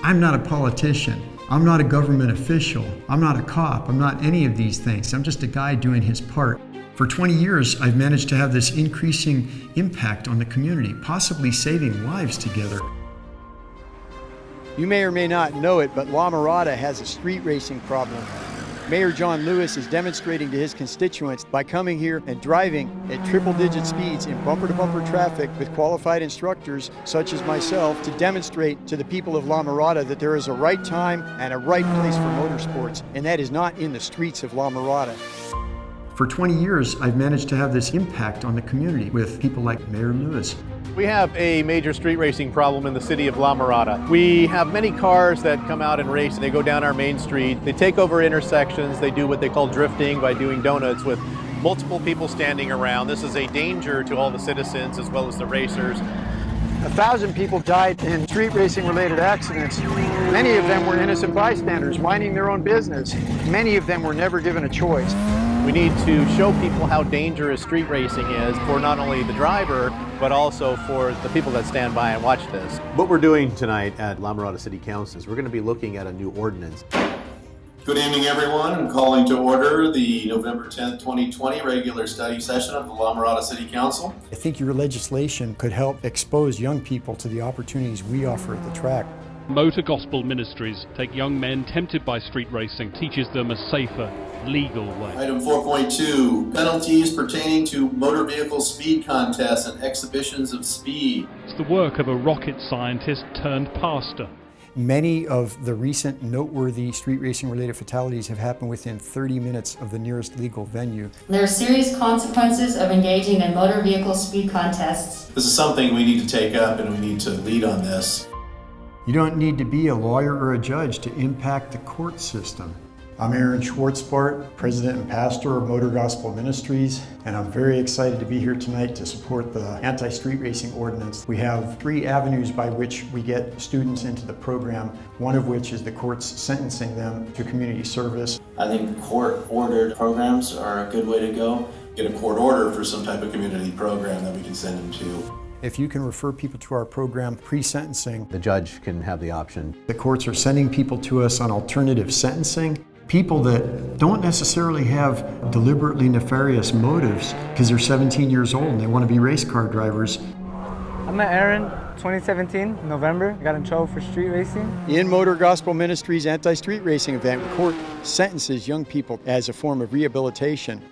I'm not a politician. I'm not a government official. I'm not a cop. I'm not any of these things. I'm just a guy doing his part. For 20 years, I've managed to have this increasing impact on the community, possibly saving lives together. You may or may not know it, but La Mirada has a street racing problem. Mayor John Lewis is demonstrating to his constituents by coming here and driving at triple-digit speeds in bumper-to-bumper traffic with qualified instructors such as myself to demonstrate to the people of La Mirada that there is a right time and a right place for motorsports, and that is not in the streets of La Mirada. For 20 years, I've managed to have this impact on the community with people like Mayor Lewis. We have a major street racing problem in the city of La Mirada. We have many cars that come out and race, and they go down our main street. They take over intersections. They do what they call drifting by doing donuts with multiple people standing around. This is a danger to all the citizens as well as the racers. 1,000 people died in street racing related accidents. Many of them were innocent bystanders minding their own business. Many of them were never given a choice. We need to show people how dangerous street racing is for not only the driver, but also for the people that stand by and watch this. What we're doing tonight at La Mirada City Council is we're going to be looking at a new ordinance. Good evening, everyone. I'm calling to order the November 10th, 2020 regular study session of the La Mirada City Council. I think your legislation could help expose young people to the opportunities we offer at the track. Motor Gospel Ministries take young men tempted by street racing, teaches them a safer, legal way. Item 4.2, penalties pertaining to motor vehicle speed contests and exhibitions of speed. It's the work of a rocket scientist turned pastor. Many of the recent noteworthy street racing related fatalities have happened within 30 minutes of the nearest legal venue. There are serious consequences of engaging in motor vehicle speed contests. This is something we need to take up, and we need to lead on this. You don't need to be a lawyer or a judge to impact the court system. I'm Aaron Schwartzbart, President and Pastor of Motor Gospel Ministries, and I'm very excited to be here tonight to support the anti-street racing ordinance. We have 3 avenues by which we get students into the program, one of which is the courts sentencing them to community service. I think court-ordered programs are a good way to go. Get a court order for some type of community program that we can send them to. If you can refer people to our program pre-sentencing, The judge can have the option. the courts are sending people to us on alternative sentencing. People that don't necessarily have deliberately nefarious motives because they're 17 years old and they want to be race car drivers. I met Aaron 2017, November. I got in trouble for street racing. In Motor Gospel Ministries anti-street racing event, the court sentences young people as a form of rehabilitation.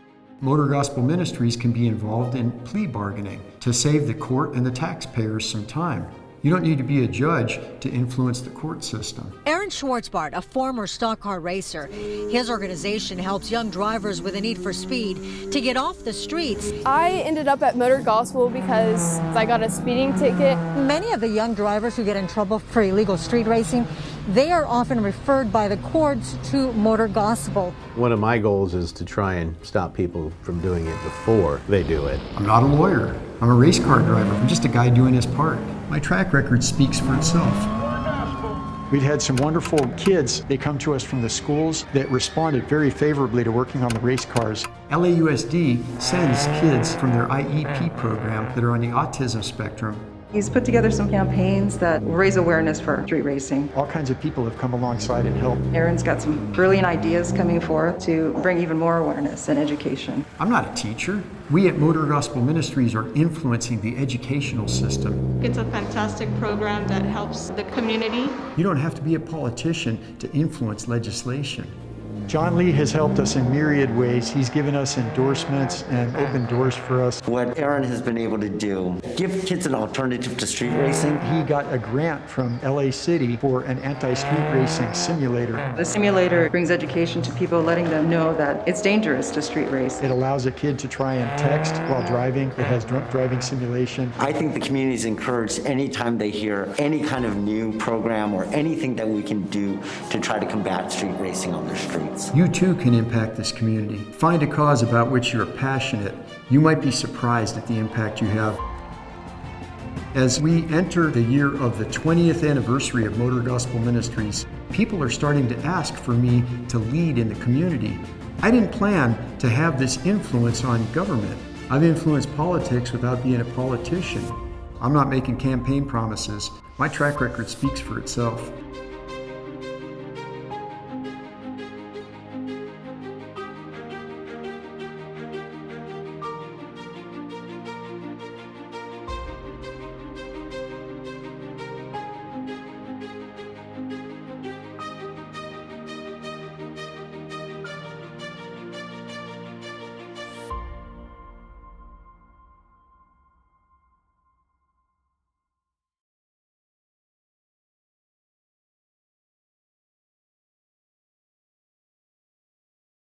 Motor Gospel Ministries can be involved in plea bargaining to save the court and the taxpayers some time. You don't need to be a judge to influence the court system. Aaron Schwartzbart, a former stock car racer. His organization helps young drivers with a need for speed to get off the streets. I ended up at Motor Gospel because I got a speeding ticket. Many of the young drivers who get in trouble for illegal street racing, they are often referred by the courts to Motor Gospel. One of my goals is to try and stop people from doing it before they do it. I'm not a lawyer. I'm a race car driver. I'm just a guy doing his part. My track record speaks for itself. We've had some wonderful kids. They come to us from the schools that responded very favorably to working on the race cars. LAUSD sends kids from their IEP program that are on the autism spectrum. He's put together some campaigns that raise awareness for street racing. All kinds of people have come alongside and helped. Aaron's got some brilliant ideas coming forth to bring even more awareness and education. I'm not a teacher. We at Motor Gospel Ministries are influencing the educational system. It's a fantastic program that helps the community. You don't have to be a politician to influence legislation. John Lee has helped us in myriad ways. He's given us endorsements and opened doors for us. What Aaron has been able to do, give kids an alternative to street racing. He got a grant from LA City for an anti-street racing simulator. The simulator brings education to people, letting them know that it's dangerous to street race. It allows a kid to try and text while driving. It has drunk driving simulation. I think the community is encouraged anytime they hear any kind of new program or anything that we can do to try to combat street racing on their streets. You too can impact this community. Find a cause about which you're passionate. You might be surprised at the impact you have. As we enter the year of the 20th anniversary of Motor Gospel Ministries, people are starting to ask for me to lead in the community. I didn't plan to have this influence on government. I've influenced politics without being a politician. I'm not making campaign promises. My track record speaks for itself.